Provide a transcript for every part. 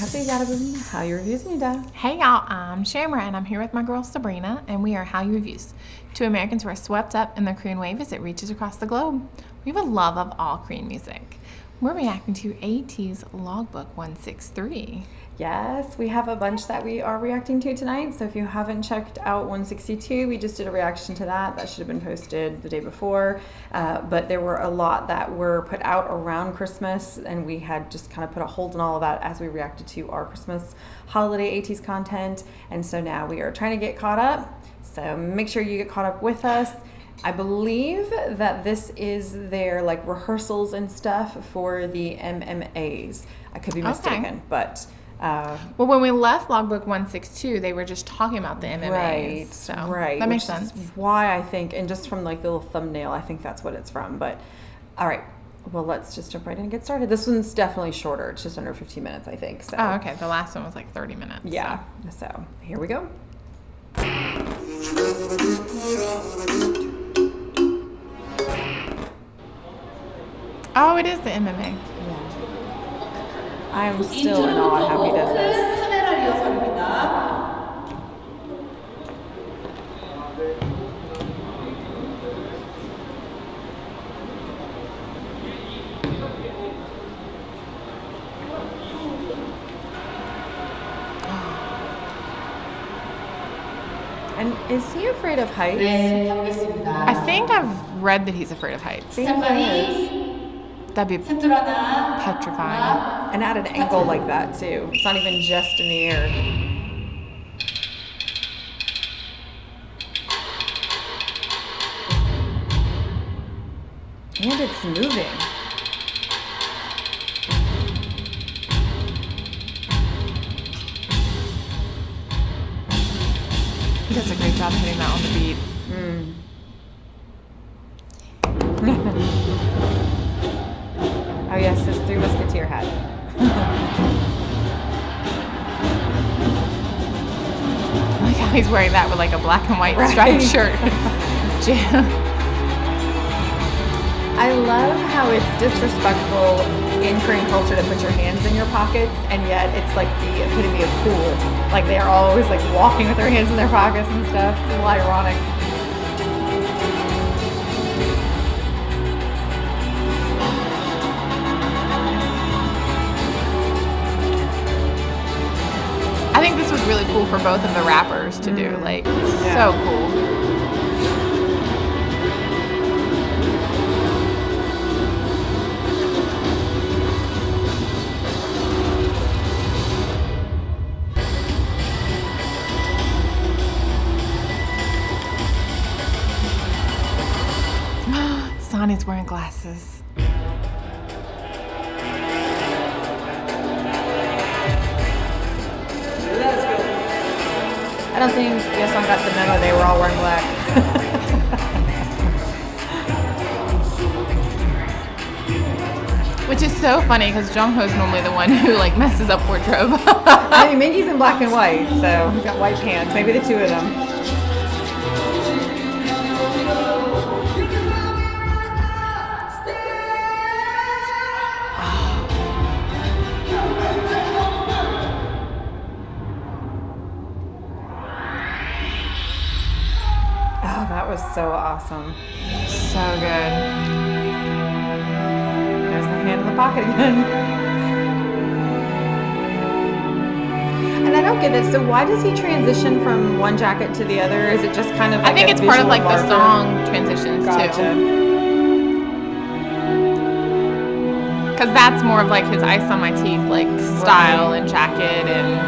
안녕하세요 여러분. Hallyu Reviews입니다. Hey y'all, I'm Shamra and I'm here with my girl Sabrina and we are Hallyu Reviews. Two Americans who are swept up in the Korean wave as it reaches across the globe. We have a love of all Korean music. We're reacting to ATEEZ Logbook 163. Yes, we have a bunch that we are reacting to tonight. So if you haven't checked out 162, we just did a reaction to that. That should have been posted the day before. But there were a lot that were put out around Christmas, and we had just kind of put a hold on all of that as we reacted to our Christmas holiday ATEEZ content. And so now we are trying to get caught up. So make sure you get caught up with us. I believe that this is their like rehearsals and stuff for the MMAs. I could be mistaken, but well, when we left Logbook 162, they were just talking about the MMAs. Right, so right. That makes sense. Why I think, and just from like the little thumbnail, I think that's what it's from. But all right, well, let's just jump right in and get started. This one's definitely shorter. It's just under 15 minutes, I think. So. Oh, okay. The last one was like 30 minutes. Yeah. So here we go. Oh, it is the MMA. Yeah. I'm still in awe how he does this. And is he afraid of heights? I think I've read that he's afraid of heights. That'd be petrifying. And at an angle like that too. It's not even just in the air. And it's moving. He does a great job hitting that on the beat. Oh yes, his Three Musketeer hat. I like how he's wearing that with like a black and white striped shirt. I love how it's disrespectful in Korean culture to put your hands in your pockets, and yet it's like the epitome of cool. Like they are always like walking with their hands in their pockets and stuff. It's a little ironic. I think this was really cool for both of the rappers to do. Like, so cool. Sonny's wearing glasses. I don't think Yeson got the memo. They were all wearing black. Which is so funny because Jungho's normally the one who like messes up wardrobe. I mean, Mingy's in black and white, so he's got white pants. Maybe the two of them. Oh, that was so awesome. So good. There's the hand in the pocket again. And I don't get this. So why does he transition from one jacket to the other? Is it just kind of like I think it's part of like the song transitions too. Because that's more of like his ice on my teeth like style and jacket and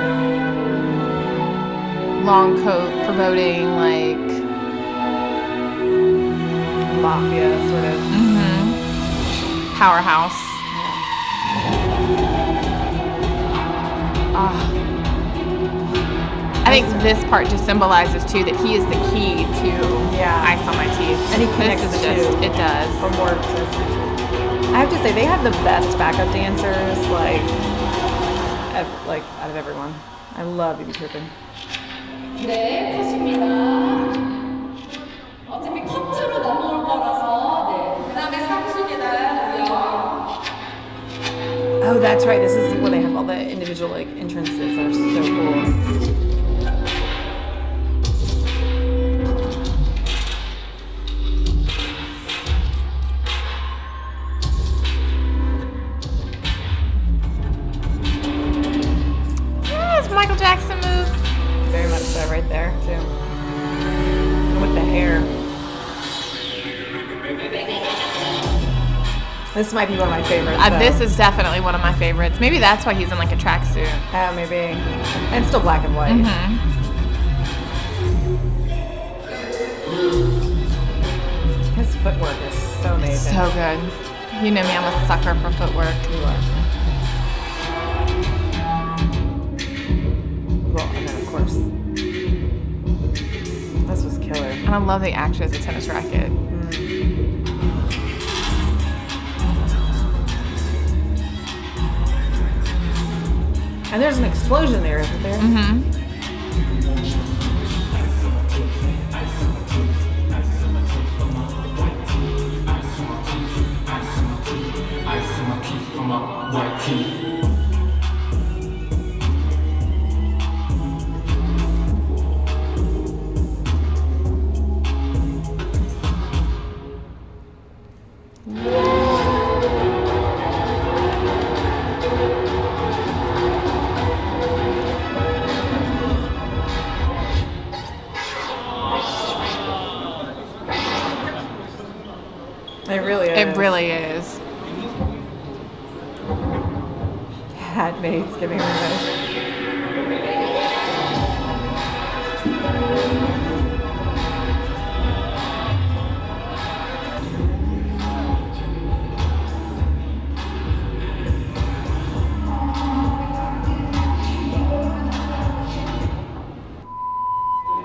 long coat foreboding like mafia sort of. Powerhouse. I think this part just symbolizes too that he is the key to ice on my teeth. And he connects the two. It does. From work to I have to say they have the best backup dancers like out of everyone. I love BB Turpin. 네, 컷입니다. 어차피 커트로 넘어올 거라서 그 다음에 상수 계단 우영. Oh, that's right. This is where they have all the individual individual like entrances are so cool. Michael Jackson move. Very much so, right there too. And with the hair. This might be one of my favorites. This is definitely one of my favorites. Maybe that's why he's in like a tracksuit. Maybe. And still black and white. Mm-hmm. His footwork is so amazing. So good. You know me, I'm a sucker for footwork. You are. Well, and then of course, this was killer. And I love the action as a tennis racket. And there's an explosion there, isn't there? Mm-hmm. It really is. It really is. Handmaids giving her this.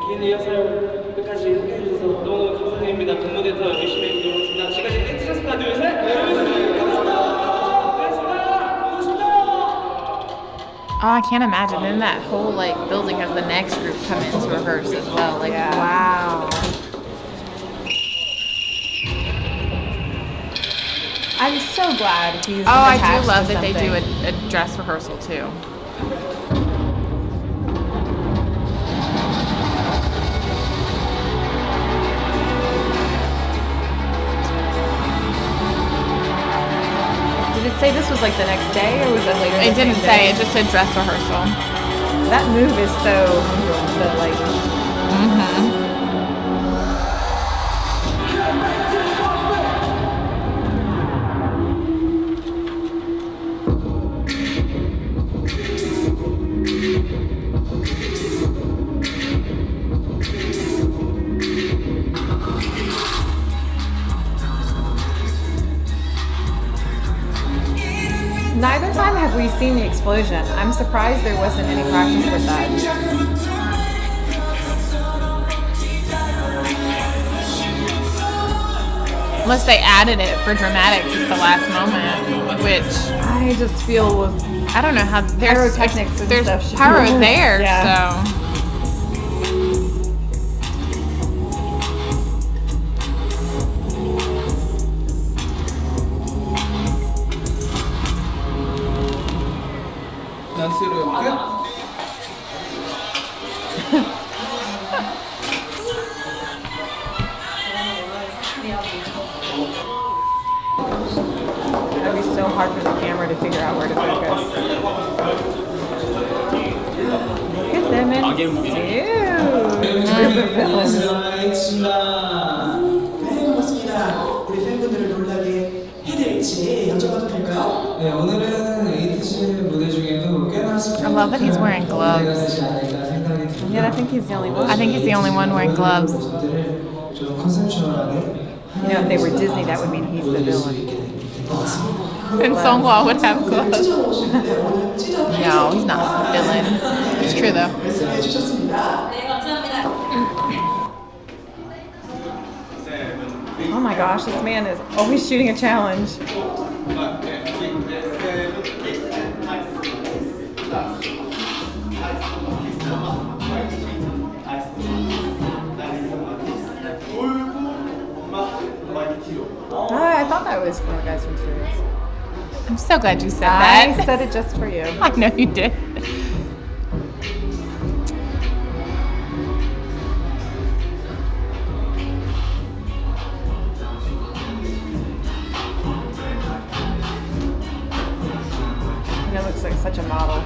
긴 리허설 끝까지 함께해 주셔서 너무 감사드립니다. 동무대 더 열심히 해보도록 하겠습니다. 지금까지 에이티즈 하나 둘 셋. Oh, I can't imagine. Then that whole like building has the next group come in to rehearse as well. Like, Yeah. wow. I'm so glad he's Oh, I attached do love to that they do something. a dress rehearsal too. Did it say this was like the next day or was it later? It the didn't same say. day? It just said dress rehearsal. That move is so but like Mm-hmm. neither time have we seen the explosion. I'm surprised there wasn't any practice with that. Unless they added it for dramatics at the last moment, which I just feel with I don't know how there's Pyrotechnics and there's stuff should pyro be- there, Yeah. so. 댄스로 끝. That'd be so hard for the camera to figure out where to focus. Look at them in suits. Group of villains. 알겠습니다. 네, 반갑습니다. 우리 팬분들을 놀라게 해드릴지 여쭤봐도 될까요? 네, 오늘은 에이티즈 무대 중에도 꽤나 I love that he's wearing gloves. 되지 않을까 생각이 듭니다. Yet I think he's the only one. I think he's the only one wearing gloves. 모습들을 좀 컨셉추얼하게 You know, if they were Disney, that would mean he's the villain. And Songhwa would have gloves. 찢어보시는데 오늘 찢어 No, he's not a villain. It's true though. 말씀해 주셨습니다. 네, 감사합니다. Oh my gosh, this man is always shooting a challenge. I thought that was one of the guys from Series. I'm so glad you said I that. said it just for you. I know you did. It looks like such a model.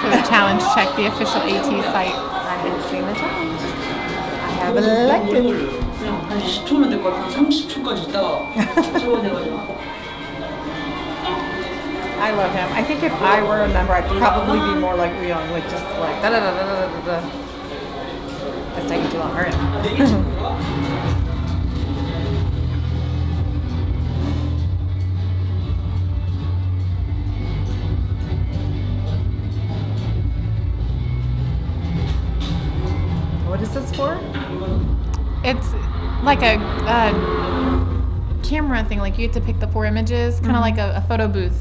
For the challenge, check the official ATEEZ site. I have seen the challenge. I have elected. 그냥 한 10초면 될 것 같아. 30초까지 있다가 채워내가지고. I love him. I think if I were a member, I'd probably be more like Leon, like just like da da da da da da da. That's taking too long. Hurry up. What is this for? It's like a camera thing. Like you get to pick the 4 images, kind of like a photo booth.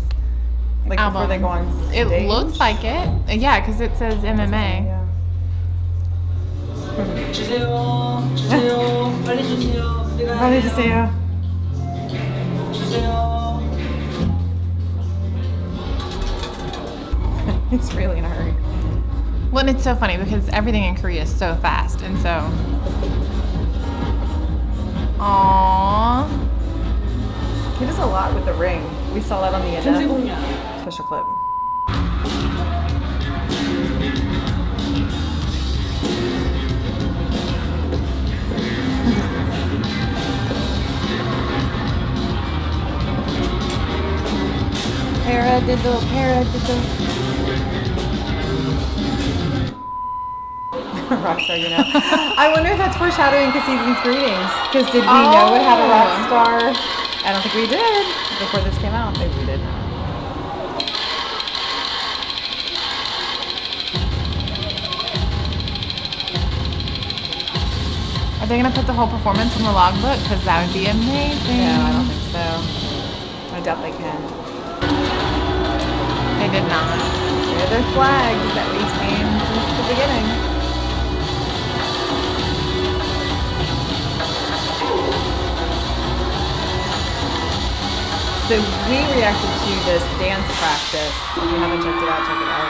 Like before album. they go on It stage? looks like it. Yeah, because it says MMA. Yeah. 주세요. 주세요. 빨리 주세요. 내가 How did you see you? 주세요. It's really in a hurry. Well, and it's so funny because everything in Korea is so fast, and so. Aww. He does a lot with the ring. We saw that on the 틈새 end 공략. special clip. Paradiddle, paradiddle. Rockstar, you know. I wonder if that's foreshadowing to season's greetings. Because did we know it had a rock star? I don't think we did before this came out. Maybe we did. Are they gonna put the whole performance in the logbook? Because that would be amazing. No, I don't think so. I doubt they can. They did not. They're their flags that we've seen since the beginning. So we reacted to this dance practice. If you haven't checked it out, check it out.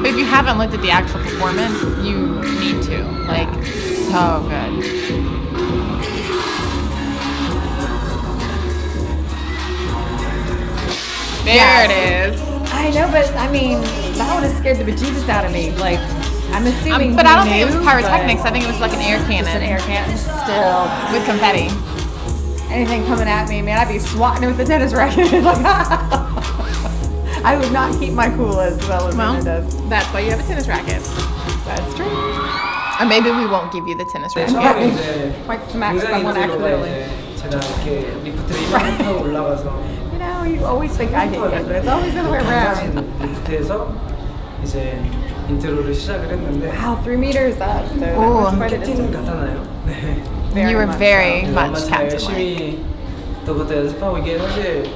But if you haven't looked at the actual performance, you need to. Like, so good. There it is. I know, but I mean, that would have scared the bejesus out of me. Like, I'm assuming. But he I don't think it was knew, pyrotechnics. but I think it was like an air cannon. Just an air cannon. Still, with confetti. anything coming at me, man, I'd be swatting it with a tennis racket. Like, I would not keep my cool as well as Well, it does. that's why you have a tennis racket. That's true. Or maybe we won't give you the tennis 네, racket. 처음에 이제 Might smack 굉장히 someone 인트로가 accidentally. 이제 제가 이렇게 리프트를 이만큼 타고 올라가서 You know, you always think I hate it, but it's always the other way 반사진 around. 리프트에서 이제 인트로를 시작을 했는데 Wow, 3 meters up. So that Ooh. was quite a 캡틴 distance. 같았나요? 네. Very You were much very so. much 엄마 잘 captain-like. 열심히 또 그것도 연습하고 이게 사실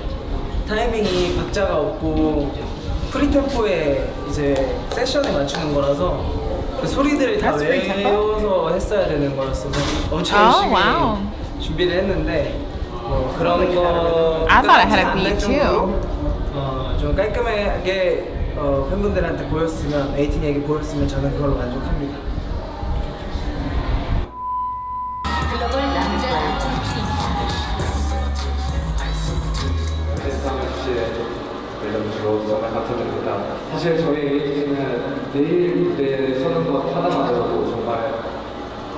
타이밍이 박자가 없고 프리템포에 이제 세션에 맞추는 거라서 그 소리들을 다 That's free tempo? 외워서 했어야 되는 거였어서 엄청 Oh, 열심히 wow. 준비를 했는데 뭐 그런 거 I thought it had a 끝까지 안날 beat, 정도로, 좀 깔끔하게 팬분들한테 보였으면 에이틴에게 보였으면 저는 그걸로 만족합니다. 사실 저희 에이티즈는 내일 무대에 서는 것 하나만으로도 정말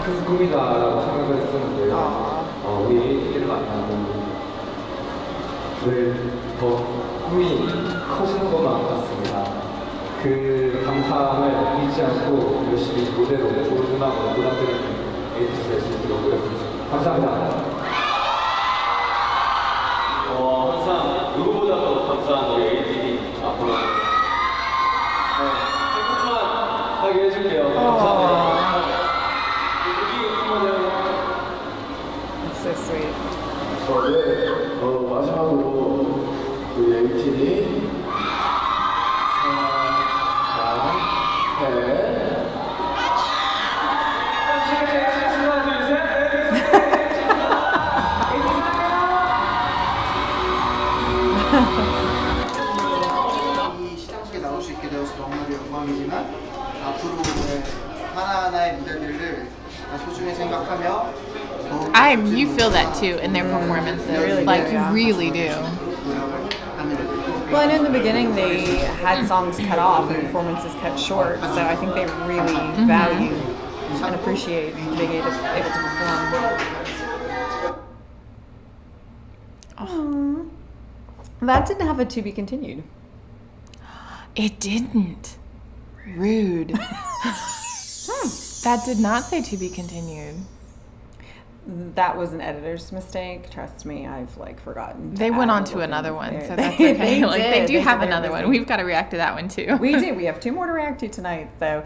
큰 꿈이다라고 생각을 했었는데요. 우리 에이티즈를 만나고 늘 더 꿈이 커지는 것만 같습니다. 그 감사함을 잊지 않고 열심히 무대로 좋은 음악으로 보답드리는 에이티즈 될 수 있도록 노력하겠습니다. 감사합니다. 항상 누구보다도 감사한 우리 에이티즈 앞으로 행복만 하게 해줄게요. 감사합니다. 되어서 정말 영광이지만 앞으로의 하나하나의 무대들을 소중히 생각하며 You feel that too in their performances. Really like do, you yeah. really do. Well, I know in the beginning they had songs cut off and performances cut short, so I think they really value and appreciate being able to perform. Oh. That didn't have a to be continued. It didn't. Rude. That did not say to be continued. That was an editor's mistake. Trust me, I've forgotten. They went on to another one, so that's okay. They do have another one. We've got to react to that one too. We do. We have 2 more to react to tonight. So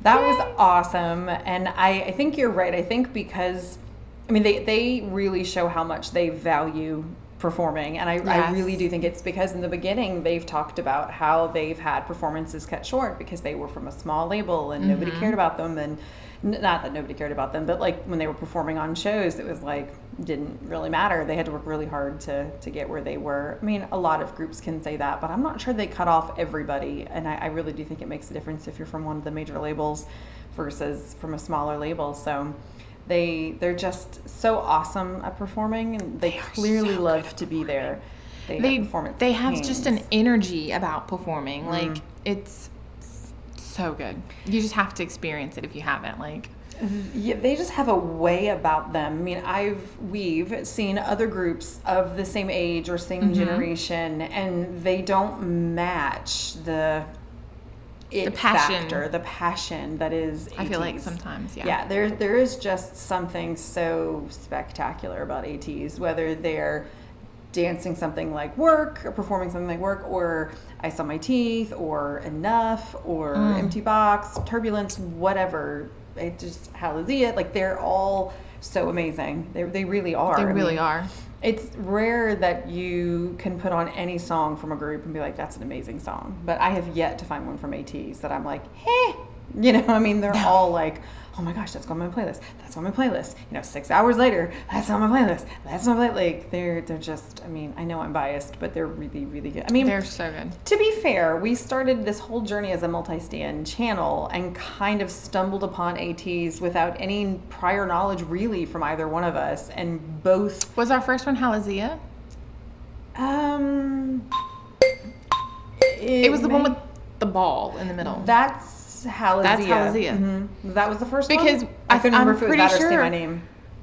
that was awesome. And I think you're right. I think because, they really show how much they value performing. And I really do think it's because in the beginning they've talked about how they've had performances cut short because they were from a small label and nobody cared about them. And not that nobody cared about them, but when they were performing on shows, it was didn't really matter. They had to work really hard to get where they were. A lot of groups can say that, but I'm not sure they cut off everybody. And I really do think it makes a difference if you're from one of the major labels versus from a smaller label. So they're just so awesome at performing, and they clearly love to be there. They have just an energy about performing. It's so good. You just have to experience it if you haven't. Yeah, they just have a way about them. We've seen other groups of the same age or same generation, and they don't match the passion factor, the passion that is ATEEZ. I feel like sometimes, yeah, there is just something so spectacular about ATEEZ, whether they're dancing something like Work or performing something like Work or I Saw My Teeth or Enough or Empty Box, Turbulence, whatever. It just Hallyu, they're all so amazing. They really are. They really are. It's rare that you can put on any song from a group and be like, that's an amazing song. But I have yet to find one from ATEEZ that I'm like, hey. They're all oh my gosh, that's on my playlist. That's on my playlist. 6 hours later, that's on my playlist. That's on my playlist. They're just, I know I'm biased, but they're really, really good. They're so good. To be fair, we started this whole journey as a multi-stan channel and kind of stumbled upon ATEEZ without any prior knowledge really from either one of us. And both... Was our first one Hallyu? It was the one with the ball in the middle. That's Hallyu. That's Hallyu. Mm-hmm. That was the first because one? I couldn't remember if it was that or Say My Name.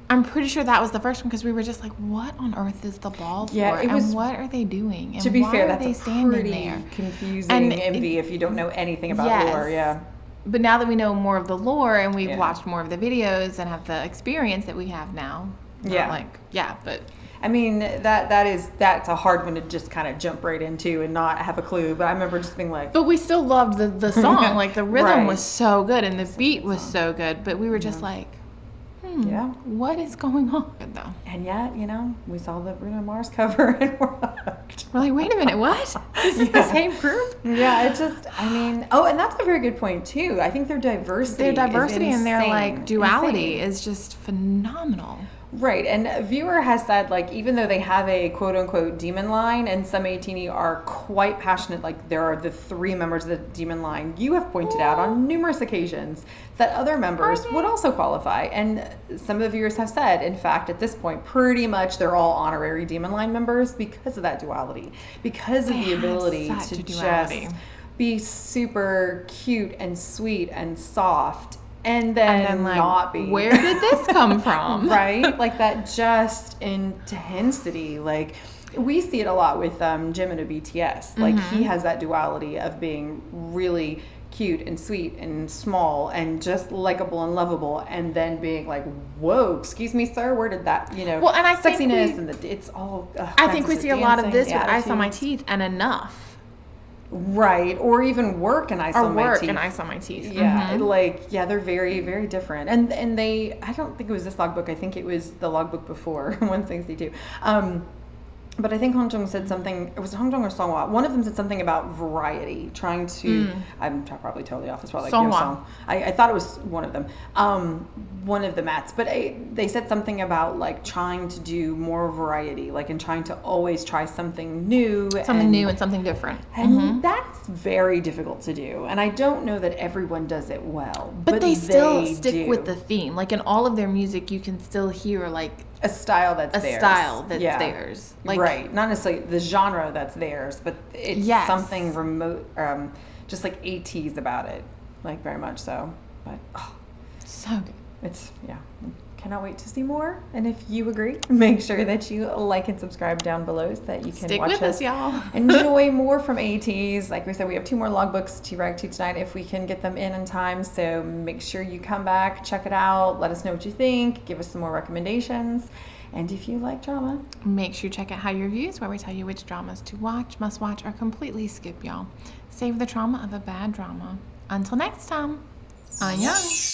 I'm pretty sure that was the first one because we were just like, what on earth is the ball for? And what are they doing? And to be why fair, are that's they a standing pretty there? confusing MV if you don't know anything about lore. Yeah. But now that we know more of the lore and we've watched more of the videos and have the experience that we have now, but that's a hard one to just kind of jump right into and not have a clue. But I remember just being like, but we still loved the song. The rhythm was so good and the beat was so good. But we were just what is going on? Though. And yet, we saw the Bruno Mars cover and we're hooked. We're like, wait a minute, what? This is the same group? Yeah, it's just, and that's a very good point too. I think their diversity and their duality is just phenomenal. Right, and a viewer has said, even though they have a quote-unquote demon line, and some ATEEZ are quite passionate, there are the 3 members of the demon line, you have pointed out on numerous occasions that other members would also qualify. And some of the viewers have said, in fact, at this point, pretty much they're all honorary demon line members because of that duality, because of the ability to just be super cute and sweet and soft. And then not be. Where did this come from? Right? That just intensity. We see it a lot with Jimin of BTS. He has that duality of being really cute and sweet and small and just likable and lovable, and then being whoa, excuse me, sir, where did that, well, and I sexiness think it's all. I think we see a lot of this with I Saw My Teeth and Enough. Right, or even Work and I Saw My Teeth. And I Saw My Teeth. Yeah, they're very, very different. And they, I don't think it was this logbook. I think it was the logbook before 162. But I think Hongzhong said something, it was Hongzhong or Songhua, one of them said something about variety, trying to, I'm probably totally off as well, like your Songhua. song. I thought it was one of them, one of the mats, but they said something about like trying to do more variety, like and trying to always try something new. Something new and something different. And that's very difficult to do. And I don't know that everyone does it well. But they still they stick do. with the theme. Like in all of their music, you can still hear like a style that's a theirs. style that's theirs. Like, right. Not necessarily the genre that's theirs, but it's Yes. something remote, just like ATEEZ about it. Like very much so. But so good. it's, yeah. Cannot wait to see more. And if you agree, make sure that you like and subscribe down below so that you can Stick watch with us, y'all. enjoy more from ATEEZ. Like we said, we have 2 more logbooks to react to tonight if we can get them in time. So make sure you come back, check it out, let us know what you think, give us some more recommendations. And if you like drama, Make sure you check out Hallyu Reviews, where we tell you which dramas to watch, must watch, or completely skip, y'all. Save the trauma of a bad drama. Until next time, annyeong!